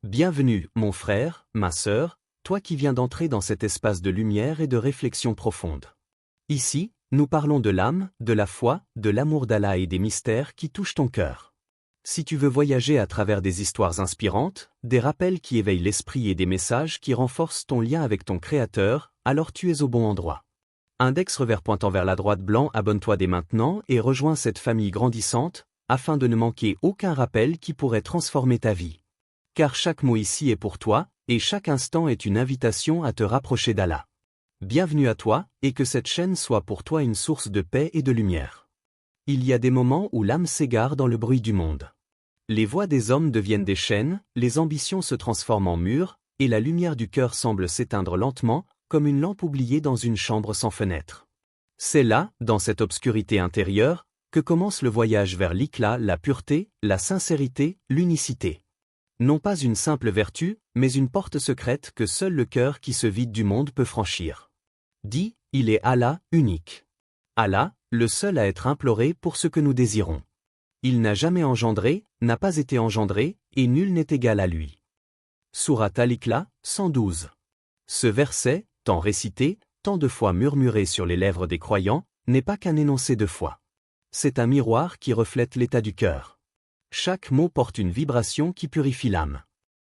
Bienvenue, mon frère, ma sœur, toi qui viens d'entrer dans cet espace de lumière et de réflexion profonde. Ici, nous parlons de l'âme, de la foi, de l'amour d'Allah et des mystères qui touchent ton cœur. Si tu veux voyager à travers des histoires inspirantes, des rappels qui éveillent l'esprit et des messages qui renforcent ton lien avec ton Créateur, alors tu es au bon endroit. Index revers pointant vers la droite blanc, abonne-toi dès maintenant et rejoins cette famille grandissante, afin de ne manquer aucun rappel qui pourrait transformer ta vie. Car chaque mot ici est pour toi, et chaque instant est une invitation à te rapprocher d'Allah. Bienvenue à toi, et que cette chaîne soit pour toi une source de paix et de lumière. Il y a des moments où l'âme s'égare dans le bruit du monde. Les voix des hommes deviennent des chaînes, les ambitions se transforment en murs, et la lumière du cœur semble s'éteindre lentement, comme une lampe oubliée dans une chambre sans fenêtre. C'est là, dans cette obscurité intérieure, que commence le voyage vers l'éclat, la pureté, la sincérité, l'unicité. Non pas une simple vertu, mais une porte secrète que seul le cœur qui se vide du monde peut franchir. Dis, il est Allah, unique. Allah, le seul à être imploré pour ce que nous désirons. Il n'a jamais engendré, n'a pas été engendré, et nul n'est égal à lui. Sourate Al-Ikhlas, 112. Ce verset, tant récité, tant de fois murmuré sur les lèvres des croyants, n'est pas qu'un énoncé de foi. C'est un miroir qui reflète l'état du cœur. Chaque mot porte une vibration qui purifie l'âme.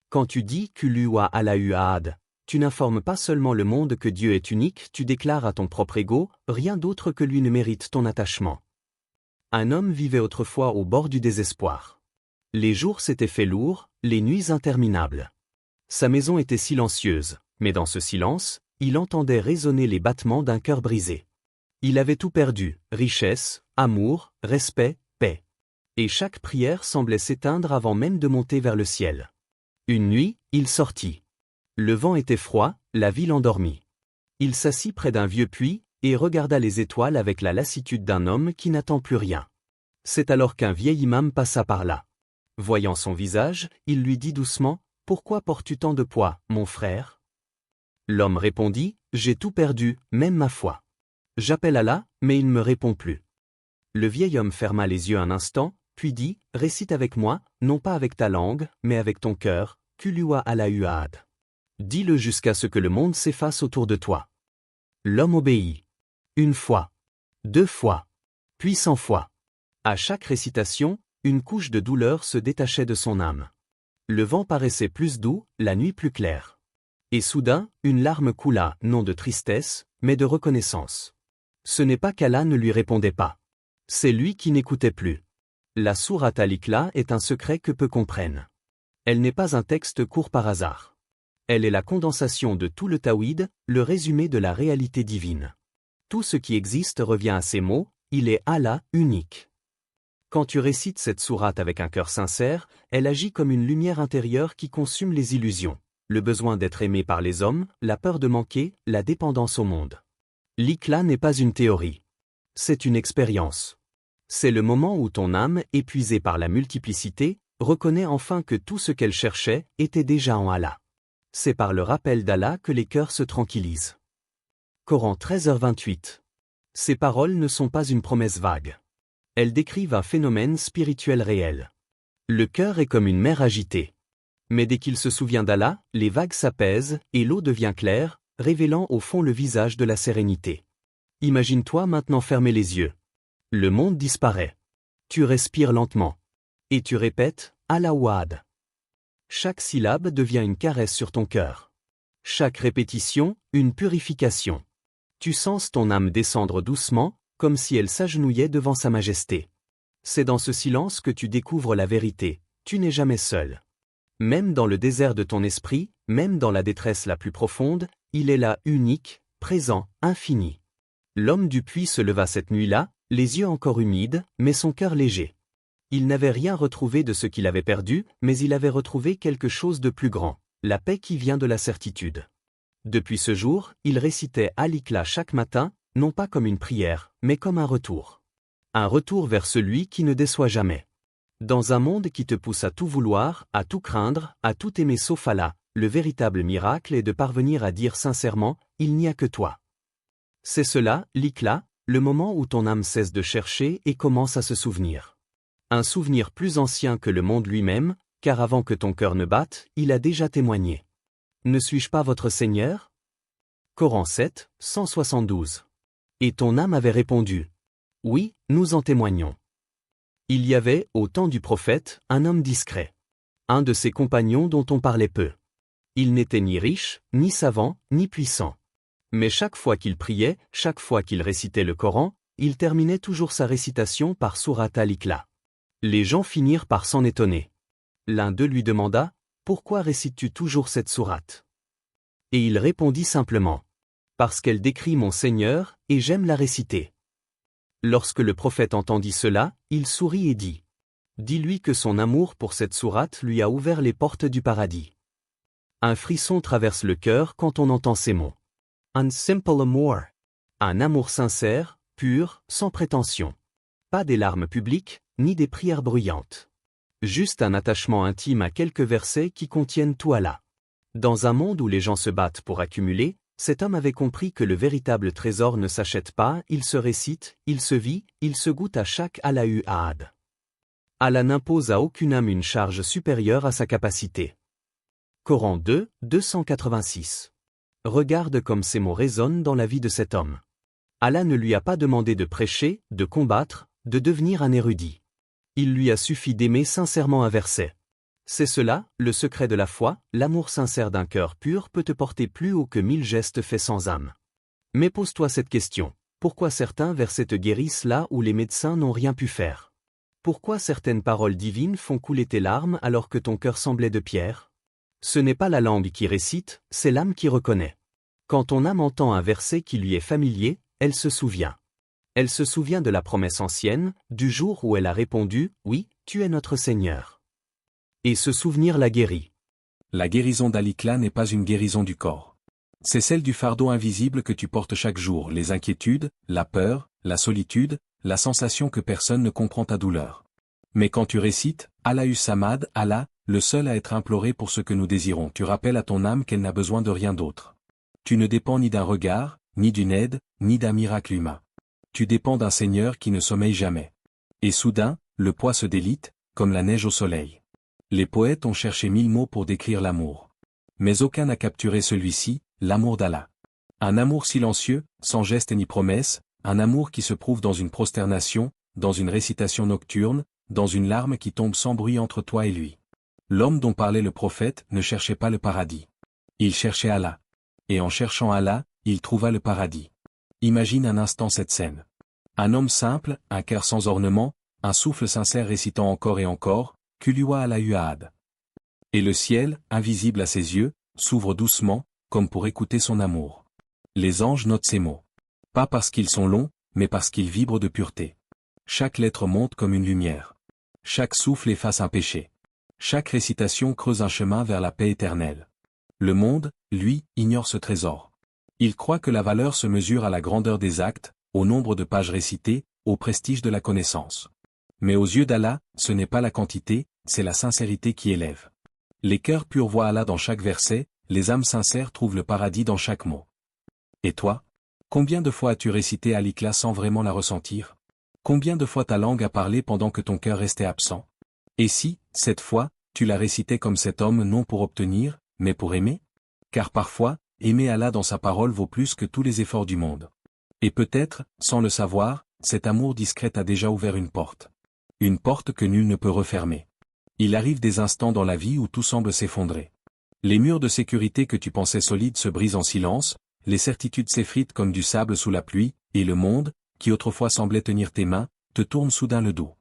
Quand tu dis « Qul huwa Allahu ahad », tu n'informes pas seulement le monde que Dieu est unique, tu déclares à ton propre ego, rien d'autre que lui ne mérite ton attachement. Un homme vivait autrefois au bord du désespoir. Les jours s'étaient fait lourds, les nuits interminables. Sa maison était silencieuse, mais dans ce silence, il entendait résonner les battements d'un cœur brisé. Il avait tout perdu, richesse, amour, respect, paix. Et chaque prière semblait s'éteindre avant même de monter vers le ciel. Une nuit, il sortit. Le vent était froid, la ville endormie. Il s'assit près d'un vieux puits, et regarda les étoiles avec la lassitude d'un homme qui n'attend plus rien. C'est alors qu'un vieil imam passa par là. Voyant son visage, il lui dit doucement, « Pourquoi portes-tu tant de poids, mon frère ?» L'homme répondit, « J'ai tout perdu, même ma foi. J'appelle Allah, mais il ne me répond plus. » Le vieil homme ferma les yeux un instant, puis dit, « Récite avec moi, non pas avec ta langue, mais avec ton cœur, Qul huwa Allahu ahad. Dis-le jusqu'à ce que le monde s'efface autour de toi. » L'homme obéit. Une fois, 2 fois, puis 100 fois. À chaque récitation, une couche de douleur se détachait de son âme. Le vent paraissait plus doux, la nuit plus claire. Et soudain, une larme coula, non de tristesse, mais de reconnaissance. Ce n'est pas qu'Allah ne lui répondait pas. C'est lui qui n'écoutait plus. La sourate Al-Ikhlas est un secret que peu comprennent. Elle n'est pas un texte court par hasard. Elle est la condensation de tout le Tawhid, le résumé de la réalité divine. Tout ce qui existe revient à ces mots, il est Allah, unique. Quand tu récites cette sourate avec un cœur sincère, elle agit comme une lumière intérieure qui consume les illusions, le besoin d'être aimé par les hommes, la peur de manquer, la dépendance au monde. L'Ikhlas n'est pas une théorie. C'est une expérience. C'est le moment où ton âme, épuisée par la multiplicité, reconnaît enfin que tout ce qu'elle cherchait était déjà en Allah. C'est par le rappel d'Allah que les cœurs se tranquillisent. Coran 13h28. Ces paroles ne sont pas une promesse vague. Elles décrivent un phénomène spirituel réel. Le cœur est comme une mer agitée. Mais dès qu'il se souvient d'Allah, les vagues s'apaisent et l'eau devient claire, révélant au fond le visage de la sérénité. Imagine-toi maintenant fermer les yeux. Le monde disparaît. Tu respires lentement. Et tu répètes « Allahu ahad ». Chaque syllabe devient une caresse sur ton cœur. Chaque répétition, une purification. Tu sens ton âme descendre doucement, comme si elle s'agenouillait devant sa majesté. C'est dans ce silence que tu découvres la vérité, tu n'es jamais seul. Même dans le désert de ton esprit, même dans la détresse la plus profonde, il est là unique, présent, infini. L'homme du puits se leva cette nuit-là, les yeux encore humides, mais son cœur léger. Il n'avait rien retrouvé de ce qu'il avait perdu, mais il avait retrouvé quelque chose de plus grand, la paix qui vient de la certitude. Depuis ce jour, il récitait Al-Ikhlas chaque matin, non pas comme une prière, mais comme un retour. Un retour vers celui qui ne déçoit jamais. Dans un monde qui te pousse à tout vouloir, à tout craindre, à tout aimer sauf Allah, le véritable miracle est de parvenir à dire sincèrement « Il n'y a que toi ». C'est cela, l'Ikhlas, le moment où ton âme cesse de chercher et commence à se souvenir. Un souvenir plus ancien que le monde lui-même, car avant que ton cœur ne batte, il a déjà témoigné. Ne suis-je pas votre Seigneur? Coran 7, 172. Et ton âme avait répondu. Oui, nous en témoignons. Il y avait, au temps du prophète, un homme discret. Un de ses compagnons dont on parlait peu. Il n'était ni riche, ni savant, ni puissant. Mais chaque fois qu'il priait, chaque fois qu'il récitait le Coran, il terminait toujours sa récitation par Surat Al-Ikhlas. Les gens finirent par s'en étonner. L'un d'eux lui demanda, « Pourquoi récites-tu toujours cette sourate ?» Et il répondit simplement, « Parce qu'elle décrit mon Seigneur, et j'aime la réciter. » Lorsque le prophète entendit cela, il sourit et dit, « Dis-lui que son amour pour cette sourate lui a ouvert les portes du paradis. » Un frisson traverse le cœur quand on entend ces mots. Un simple amour. Un amour sincère, pur, sans prétention. Pas des larmes publiques, ni des prières bruyantes. Juste un attachement intime à quelques versets qui contiennent tout Allah. Dans un monde où les gens se battent pour accumuler, cet homme avait compris que le véritable trésor ne s'achète pas, il se récite, il se vit, il se goûte à chaque Allahu Ahad. Allah n'impose à aucune âme une charge supérieure à sa capacité. Coran 2, 286. Regarde comme ces mots résonnent dans la vie de cet homme. Allah ne lui a pas demandé de prêcher, de combattre, de devenir un érudit. Il lui a suffi d'aimer sincèrement un verset. C'est cela, le secret de la foi, l'amour sincère d'un cœur pur peut te porter plus haut que 1000 gestes faits sans âme. Mais pose-toi cette question, pourquoi certains versets te guérissent là où les médecins n'ont rien pu faire? Pourquoi certaines paroles divines font couler tes larmes alors que ton cœur semblait de pierre? Ce n'est pas la langue qui récite, c'est l'âme qui reconnaît. Quand ton âme entend un verset qui lui est familier, elle se souvient. Elle se souvient de la promesse ancienne, du jour où elle a répondu « Oui, tu es notre Seigneur ». Et ce souvenir la guérit. La guérison d'Al-Ikhlas n'est pas une guérison du corps. C'est celle du fardeau invisible que tu portes chaque jour, les inquiétudes, la peur, la solitude, la sensation que personne ne comprend ta douleur. Mais quand tu récites « Allahu Samad, Allah, le seul à être imploré pour ce que nous désirons », tu rappelles à ton âme qu'elle n'a besoin de rien d'autre. Tu ne dépends ni d'un regard, ni d'une aide, ni d'un miracle humain. Tu dépends d'un Seigneur qui ne sommeille jamais. Et soudain, le poids se délite, comme la neige au soleil. Les poètes ont cherché 1000 mots pour décrire l'amour. Mais aucun n'a capturé celui-ci, l'amour d'Allah. Un amour silencieux, sans geste ni promesse, un amour qui se prouve dans une prosternation, dans une récitation nocturne, dans une larme qui tombe sans bruit entre toi et lui. L'homme dont parlait le prophète ne cherchait pas le paradis. Il cherchait Allah. Et en cherchant Allah, il trouva le paradis. Imagine un instant cette scène. Un homme simple, un cœur sans ornement, un souffle sincère récitant encore et encore, Kulua Allahu Ahad. Et le ciel, invisible à ses yeux, s'ouvre doucement, comme pour écouter son amour. Les anges notent ces mots. Pas parce qu'ils sont longs, mais parce qu'ils vibrent de pureté. Chaque lettre monte comme une lumière. Chaque souffle efface un péché. Chaque récitation creuse un chemin vers la paix éternelle. Le monde, lui, ignore ce trésor. Il croit que la valeur se mesure à la grandeur des actes, au nombre de pages récitées, au prestige de la connaissance. Mais aux yeux d'Allah, ce n'est pas la quantité, c'est la sincérité qui élève. Les cœurs purs voient Allah dans chaque verset, les âmes sincères trouvent le paradis dans chaque mot. Et toi? Combien de fois as-tu récité Al-Ikhlas sans vraiment la ressentir? Combien de fois ta langue a parlé pendant que ton cœur restait absent? Et si, cette fois, tu la récitais comme cet homme non pour obtenir, mais pour aimer? Car parfois, aimer Allah dans sa parole vaut plus que tous les efforts du monde. Et peut-être, sans le savoir, cet amour discret a déjà ouvert une porte. Une porte que nul ne peut refermer. Il arrive des instants dans la vie où tout semble s'effondrer. Les murs de sécurité que tu pensais solides se brisent en silence, les certitudes s'effritent comme du sable sous la pluie, et le monde, qui autrefois semblait tenir tes mains, te tourne soudain le dos.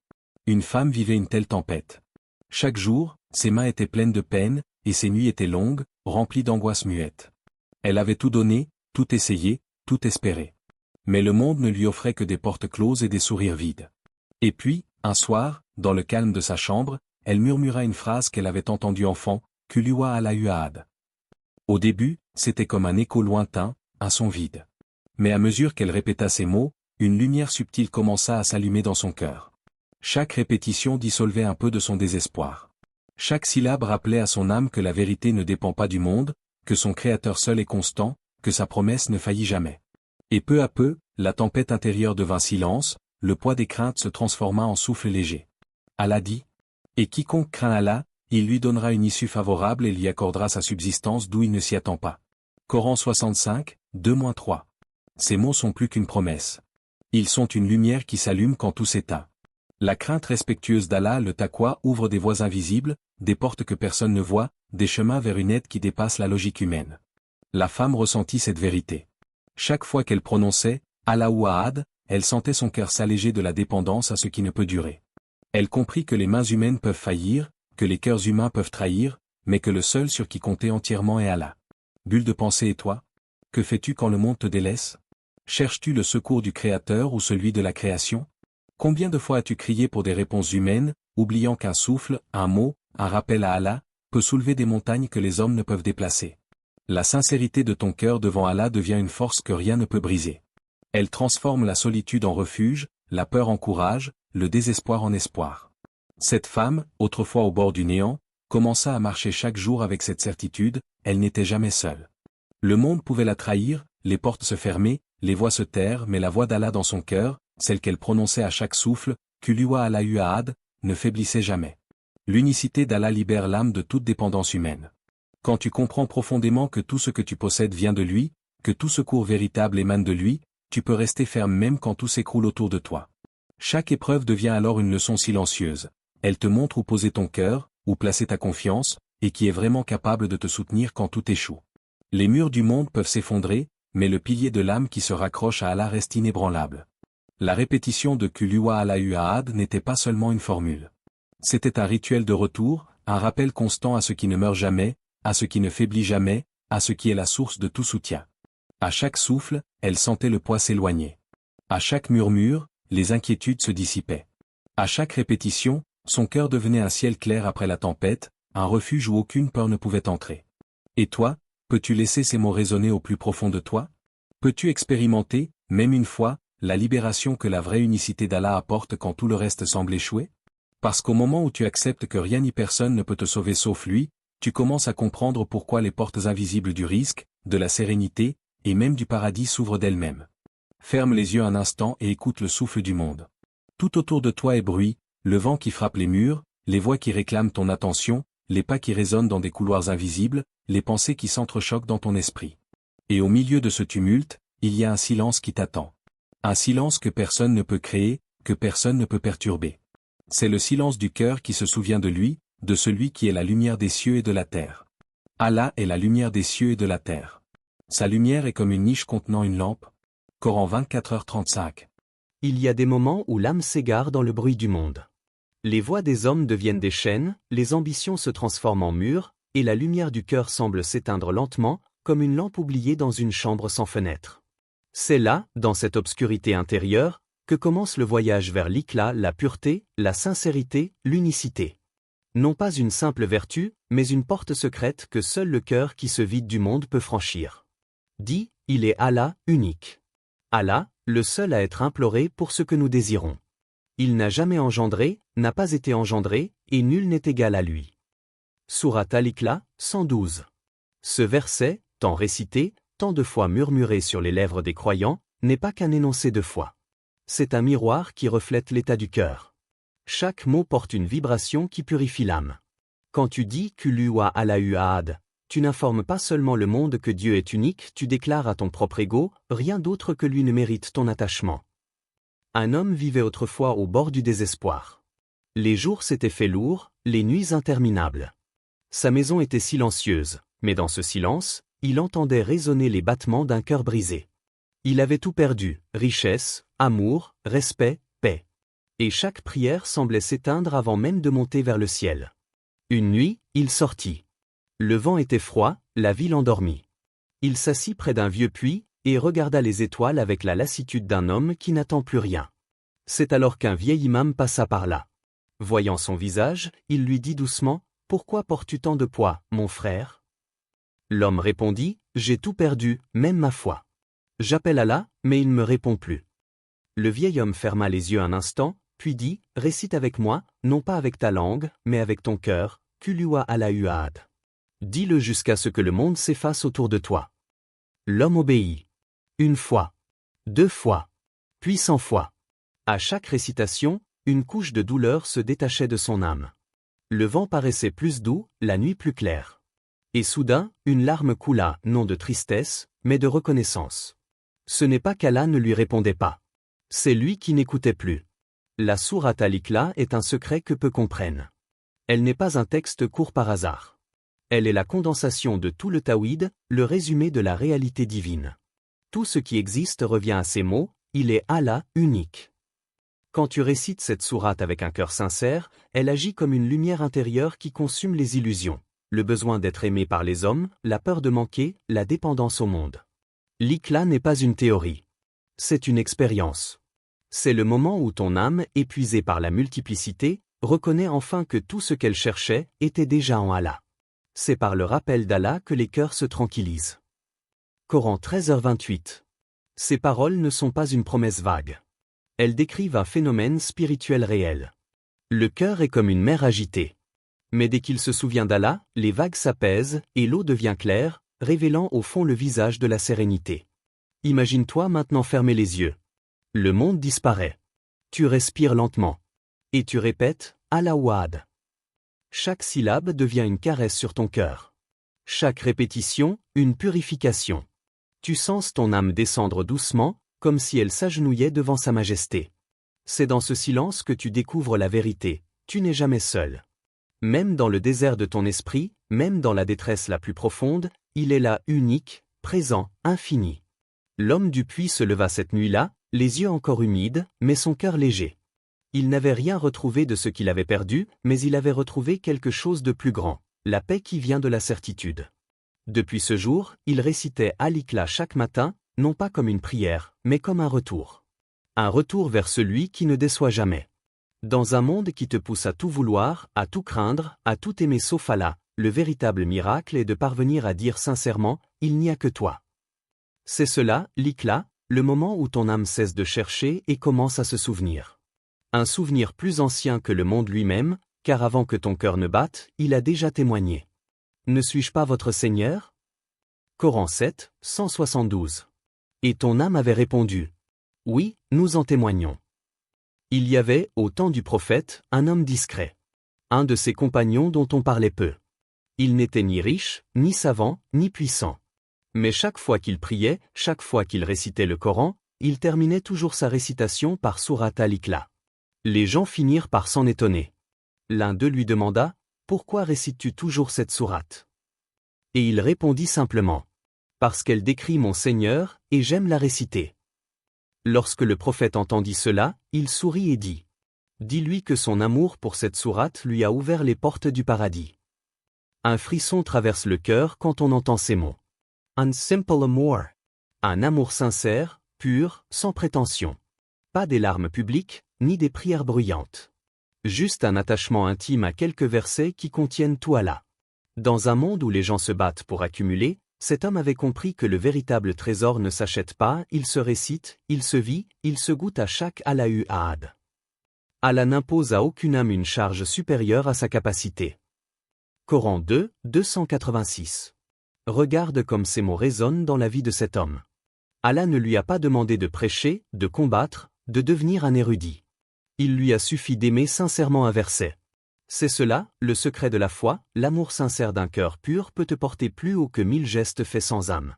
Une femme vivait une telle tempête. Chaque jour, ses mains étaient pleines de peine, et ses nuits étaient longues, remplies d'angoisse muette. Elle avait tout donné, tout essayé, tout espéré. Mais le monde ne lui offrait que des portes closes et des sourires vides. Et puis, un soir, dans le calme de sa chambre, elle murmura une phrase qu'elle avait entendue enfant, « Kulua Allahu Ahad ». Au début, c'était comme un écho lointain, un son vide. Mais à mesure qu'elle répéta ces mots, une lumière subtile commença à s'allumer dans son cœur. Chaque répétition dissolvait un peu de son désespoir. Chaque syllabe rappelait à son âme que la vérité ne dépend pas du monde, que son Créateur seul est constant, que sa promesse ne faillit jamais. Et peu à peu, la tempête intérieure devint silence, le poids des craintes se transforma en souffle léger. Allah dit, « Et quiconque craint Allah, Il lui donnera une issue favorable et lui accordera sa subsistance d'où il ne s'y attend pas. Coran 65, 2-3. Ces mots sont plus qu'une promesse. Ils sont une lumière qui s'allume quand tout s'éteint. La crainte respectueuse d'Allah, le taqwa, ouvre des voies invisibles, des portes que personne ne voit, des chemins vers une aide qui dépasse la logique humaine. La femme ressentit cette vérité. Chaque fois qu'elle prononçait « Allahu Ahad », elle sentait son cœur s'alléger de la dépendance à ce qui ne peut durer. Elle comprit que les mains humaines peuvent faillir, que les cœurs humains peuvent trahir, mais que le seul sur qui compter entièrement est Allah. Bulle de pensée et toi? Que fais-tu quand le monde te délaisse? Cherches-tu le secours du Créateur ou celui de la création? Combien de fois as-tu crié pour des réponses humaines, oubliant qu'un souffle, un mot, un rappel à Allah, peut soulever des montagnes que les hommes ne peuvent déplacer? La sincérité de ton cœur devant Allah devient une force que rien ne peut briser. Elle transforme la solitude en refuge, la peur en courage, le désespoir en espoir. Cette femme, autrefois au bord du néant, commença à marcher chaque jour avec cette certitude, elle n'était jamais seule. Le monde pouvait la trahir, les portes se fermer, les voix se taire, mais la voix d'Allah dans son cœur, celle qu'elle prononçait à chaque souffle, Kulua Allahu Ahad, ne faiblissait jamais. L'unicité d'Allah libère l'âme de toute dépendance humaine. Quand tu comprends profondément que tout ce que tu possèdes vient de lui, que tout secours véritable émane de lui, tu peux rester ferme même quand tout s'écroule autour de toi. Chaque épreuve devient alors une leçon silencieuse. Elle te montre où poser ton cœur, où placer ta confiance, et qui est vraiment capable de te soutenir quand tout échoue. Les murs du monde peuvent s'effondrer, mais le pilier de l'âme qui se raccroche à Allah reste inébranlable. La répétition de Kulua Allahu Ahad n'était pas seulement une formule. C'était un rituel de retour, un rappel constant à ce qui ne meurt jamais, à ce qui ne faiblit jamais, à ce qui est la source de tout soutien. À chaque souffle, elle sentait le poids s'éloigner. À chaque murmure, les inquiétudes se dissipaient. À chaque répétition, son cœur devenait un ciel clair après la tempête, un refuge où aucune peur ne pouvait entrer. Et toi, peux-tu laisser ces mots résonner au plus profond de toi? Peux-tu expérimenter, même une fois, la libération que la vraie unicité d'Allah apporte quand tout le reste semble échouer? Parce qu'au moment où tu acceptes que rien ni personne ne peut te sauver sauf lui, tu commences à comprendre pourquoi les portes invisibles du risque, de la sérénité, et même du paradis s'ouvrent d'elles-mêmes. Ferme les yeux un instant et écoute le souffle du monde. Tout autour de toi est bruit, le vent qui frappe les murs, les voix qui réclament ton attention, les pas qui résonnent dans des couloirs invisibles, les pensées qui s'entrechoquent dans ton esprit. Et au milieu de ce tumulte, il y a un silence qui t'attend. Un silence que personne ne peut créer, que personne ne peut perturber. C'est le silence du cœur qui se souvient de lui, de celui qui est la lumière des cieux et de la terre. Allah est la lumière des cieux et de la terre. Sa lumière est comme une niche contenant une lampe. Coran 24h35. Il y a des moments où l'âme s'égare dans le bruit du monde. Les voix des hommes deviennent des chaînes, les ambitions se transforment en murs, et la lumière du cœur semble s'éteindre lentement, comme une lampe oubliée dans une chambre sans fenêtre. C'est là, dans cette obscurité intérieure, que commence le voyage vers l'éclat, la pureté, la sincérité, l'unicité. Non pas une simple vertu, mais une porte secrète que seul le cœur qui se vide du monde peut franchir. Dit, il est Allah, unique. Allah, le seul à être imploré pour ce que nous désirons. Il n'a jamais engendré, n'a pas été engendré, et nul n'est égal à lui. Sourate Al-Ikhlas, 112. Ce verset, tant récité, tant de fois murmuré sur les lèvres des croyants, n'est pas qu'un énoncé de foi. C'est un miroir qui reflète l'état du cœur. Chaque mot porte une vibration qui purifie l'âme. Quand tu dis « Kulua Allahu Ahad », tu n'informes pas seulement le monde que Dieu est unique, tu déclares à ton propre ego, rien d'autre que lui ne mérite ton attachement. Un homme vivait autrefois au bord du désespoir. Les jours s'étaient faits lourds, les nuits interminables. Sa maison était silencieuse, mais dans ce silence, il entendait résonner les battements d'un cœur brisé. Il avait tout perdu, richesse, amour, respect, paix. Et chaque prière semblait s'éteindre avant même de monter vers le ciel. Une nuit, il sortit. Le vent était froid, la ville endormie. Il s'assit près d'un vieux puits, et regarda les étoiles avec la lassitude d'un homme qui n'attend plus rien. C'est alors qu'un vieil imam passa par là. Voyant son visage, il lui dit doucement, « Pourquoi portes-tu tant de poids, mon frère ?» L'homme répondit, « J'ai tout perdu, même ma foi. J'appelle Allah, mais il ne me répond plus. » Le vieil homme ferma les yeux un instant, puis dit, « Récite avec moi, non pas avec ta langue, mais avec ton cœur, Kulua Allahu Ahad. Dis-le jusqu'à ce que le monde s'efface autour de toi. » L'homme obéit. Une fois, 2 fois, puis 100 fois. À chaque récitation, une couche de douleur se détachait de son âme. Le vent paraissait plus doux, la nuit plus claire. Et soudain, une larme coula, non de tristesse, mais de reconnaissance. Ce n'est pas qu'Allah ne lui répondait pas. C'est lui qui n'écoutait plus. La sourate Al-Ikhlas est un secret que peu comprennent. Elle n'est pas un texte court par hasard. Elle est la condensation de tout le Tawhid, le résumé de la réalité divine. Tout ce qui existe revient à ces mots, il est Allah, unique. Quand tu récites cette sourate avec un cœur sincère, elle agit comme une lumière intérieure qui consume les illusions, le besoin d'être aimé par les hommes, la peur de manquer, la dépendance au monde. L'Ikhlas n'est pas une théorie. C'est une expérience. C'est le moment où ton âme, épuisée par la multiplicité, reconnaît enfin que tout ce qu'elle cherchait était déjà en Allah. C'est par le rappel d'Allah que les cœurs se tranquillisent. Coran 13h28. Ces paroles ne sont pas une promesse vague. Elles décrivent un phénomène spirituel réel. Le cœur est comme une mer agitée. Mais dès qu'il se souvient d'Allah, les vagues s'apaisent et l'eau devient claire, révélant au fond le visage de la sérénité. Imagine-toi maintenant fermer les yeux. Le monde disparaît. Tu respires lentement. Et tu répètes « Allah Wahad ». Chaque syllabe devient une caresse sur ton cœur. Chaque répétition, une purification. Tu sens ton âme descendre doucement, comme si elle s'agenouillait devant sa majesté. C'est dans ce silence que tu découvres la vérité, tu n'es jamais seul. Même dans le désert de ton esprit, même dans la détresse la plus profonde, il est là unique, présent, infini. L'homme du puits se leva cette nuit-là, les yeux encore humides, mais son cœur léger. Il n'avait rien retrouvé de ce qu'il avait perdu, mais il avait retrouvé quelque chose de plus grand, la paix qui vient de la certitude. Depuis ce jour, il récitait Al-Ikhlas chaque matin, non pas comme une prière, mais comme un retour. Un retour vers celui qui ne déçoit jamais. Dans un monde qui te pousse à tout vouloir, à tout craindre, à tout aimer sauf Allah, le véritable miracle est de parvenir à dire sincèrement « Il n'y a que toi ». C'est cela, l'Ikhlas, le moment où ton âme cesse de chercher et commence à se souvenir. Un souvenir plus ancien que le monde lui-même, car avant que ton cœur ne batte, il a déjà témoigné. Ne suis-je pas votre Seigneur ? Coran 7, 172. Et ton âme avait répondu. Oui, nous en témoignons. Il y avait, au temps du prophète, un homme discret. Un de ses compagnons dont on parlait peu. Il n'était ni riche, ni savant, ni puissant. Mais chaque fois qu'il priait, chaque fois qu'il récitait le Coran, il terminait toujours sa récitation par sourate Al-Ikhlas. Les gens finirent par s'en étonner. L'un d'eux lui demanda « Pourquoi récites-tu toujours cette sourate ?» Et il répondit simplement « Parce qu'elle décrit mon Seigneur, et j'aime la réciter. » Lorsque le prophète entendit cela, il sourit et dit « Dis-lui que son amour pour cette sourate lui a ouvert les portes du paradis. » Un frisson traverse le cœur quand on entend ces mots. Un simple amour. Un amour sincère, pur, sans prétention. Pas des larmes publiques, ni des prières bruyantes. Juste un attachement intime à quelques versets qui contiennent tout Allah. Dans un monde où les gens se battent pour accumuler, cet homme avait compris que le véritable trésor ne s'achète pas, il se récite, il se vit, il se goûte à chaque Allahu Ahad. Allah n'impose à aucune âme une charge supérieure à sa capacité. Coran 2, 286. Regarde comme ces mots résonnent dans la vie de cet homme. Allah ne lui a pas demandé de prêcher, de combattre, de devenir un érudit. Il lui a suffi d'aimer sincèrement un verset. C'est cela, le secret de la foi, l'amour sincère d'un cœur pur peut te porter plus haut que 1000 gestes faits sans âme.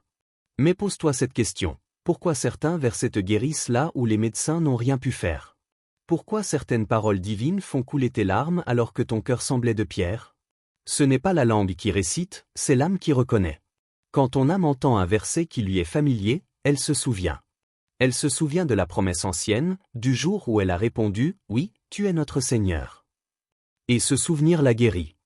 Mais pose-toi cette question, pourquoi certains versets te guérissent là où les médecins n'ont rien pu faire ? Pourquoi certaines paroles divines font couler tes larmes alors que ton cœur semblait de pierre ? Ce n'est pas la langue qui récite, c'est l'âme qui reconnaît. Quand ton âme entend un verset qui lui est familier, elle se souvient. Elle se souvient de la promesse ancienne, du jour où elle a répondu « Oui, tu es notre Seigneur ». Et ce souvenir la guérit.